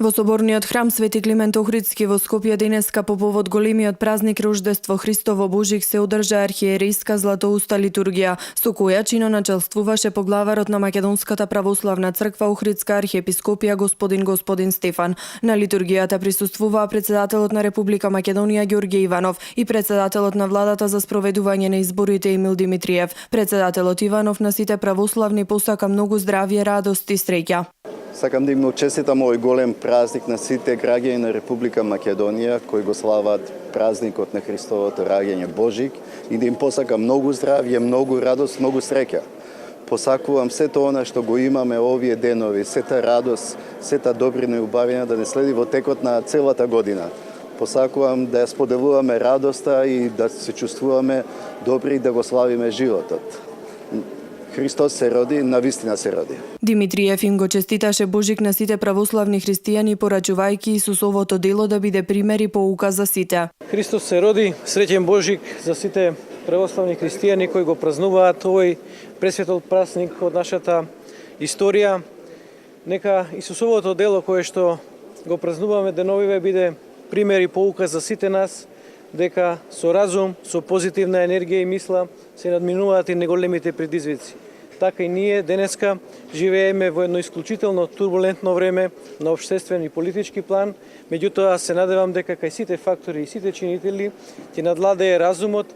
Во соборниот храм Свети Климент Охридски во Скопје денеска по повод големиот празник Рождество Христово Божик се одржа архиерейска златоуста литургија, со која чиноначелствуваше поглаварот на Македонската православна црква Охридска архиепископија господин Стефан. На литургијата присуствуваа председателот на Република Македонија Ѓорѓе Иванов и председателот на владата за спроведување на изборите Емил Димитриев. Председателот Иванов на сите православни посака многу здравје, радост и среќа. Сакам да им честитам овој голем празник на сите граѓани на Република Македонија кои го слават празникот на Христовото раѓање Божик и да им посакам многу здравје, многу радост, многу среќа. Посакувам сето она што го имаме овие денови, сета радост, сета добрина и убавина да не следи во текот на целата година. Посакувам да ја споделуваме радоста и да се чувствуваме добри и да го славиме животот. Христос се роди, навистина се роди. Димитриев им го честиташе Божик на сите православни христијани, порачувајќи Исусовото дело да биде пример и поука за сите. Христос се роди, среќен Божик за сите православни христијани кои го празнуваат овој пресветол празник од нашата историја. Нека Исусовото дело кое што го празнуваме деновиве биде пример и поука за сите нас, дека со разум, со позитивна енергија и мисла се надминуваат и неголемите предизвици. Така и ние денеска живееме во едно исклучително турбулентно време на општествен и политички план, меѓутоа се надевам дека кај сите фактори и сите чинители ќе надвладее разумот,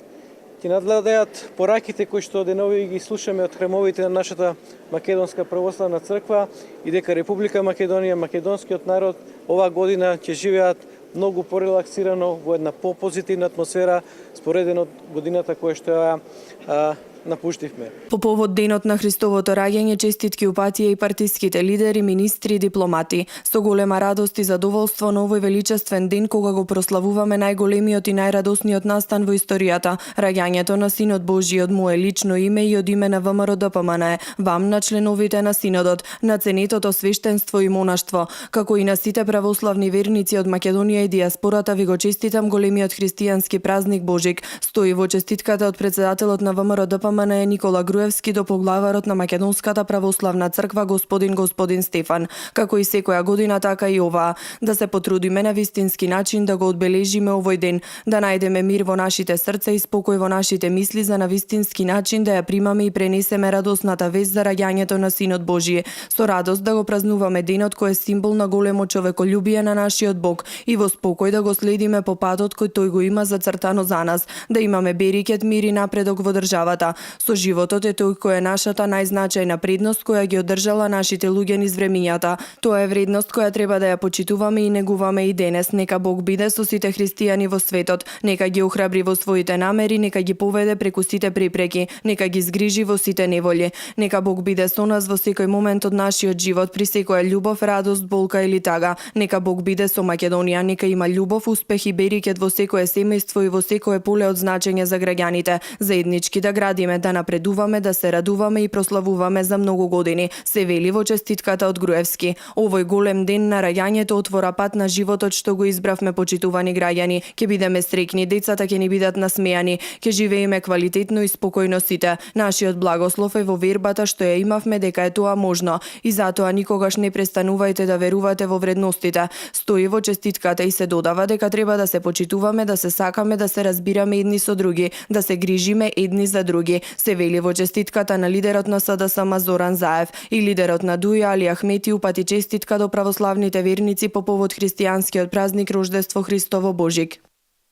ќе надвладеат пораките кои што денови ги слушаме од храмовите на нашата Македонска православна црква и дека Република Македонија, македонскиот народ оваа година ќе живеат многу порелаксирано во една попозитивна атмосфера споредено од годината која што ја напуштивме. По повод денот на Христовото раѓање честитки упатија и партиските лидери, министри и дипломати. Со голема радост и задоволство на овој величествен ден кога го прославуваме најголемиот и најрадосниот настан во историјата, раѓањето на Синот Божи од мое лично име и од име на ВМРО ДПМНЕ, вам на членовите на Синодот, на ценетото свештенство и монаштво, како и на сите православни верници од Македонија и диаспората ви го честитам големиот христијански празник Божик. Стои во честитката од председателот на ВМРО ДПМНЕ Никола Груевски до поглаварот на Македонската православна црква господин Стефан. Како и секоја година, така и оваа, да се потрудиме на вистински начин да го одбележиме овој ден, да најдеме мир во нашите срца и спокој во нашите мисли за на вистински начин да ја примаме и пренесеме радосната вест за раѓањето на Синот Божие. Со радост да го празнуваме денот кој е символ на големо човеколюбие на нашиот Бог и во спокој да го следиме по патот кој тој го има зацртано за нас, да имаме берикет, мир и напредок во државата. Со животот е тој кој е нашата најзначајна предност која ги одржала нашите луѓе низ времињата. Тоа е вредност која треба да ја почитуваме и негуваме и денес. Нека Бог биде со сите христијани во светот. Нека ги охрабри во своите намери, нека ги поведе преку сите препреки, нека ги згрижи во сите неволји. Нека Бог биде со нас во секој момент од нашиот живот, при секоја љубов, радост, болка или тага. Нека Бог биде со Македонија, нека има љубов, успех и берикет во секое семејство и во секое поле од значење за граѓаните. Заеднички да градиме, да напредуваме, да се радуваме и прославуваме за многу години, се вели во честитката од Груевски. Овој голем ден на раѓањето отвора пат на животот што го избравме, почитувани граѓани. Ќе бидеме среќни, децата ќе ни бидат насмејани, ќе живееме квалитетно и спокојно сите. Нашиот благослов е во вербата што ја имавме дека е тоа можно и затоа никогаш не престанувајте да верувате во вредностите. Стои во честитката и се додава дека треба да се почитуваме, да се сакаме, да се разбираме едни со други, да се грижиме едни за други. Се вели во честитката на лидерот на СДСМ Зоран Заев и лидерот на ДУИ Али Ахмети упати честитка до православните верници по повод христијанскиот празник Рождество Христово Божик.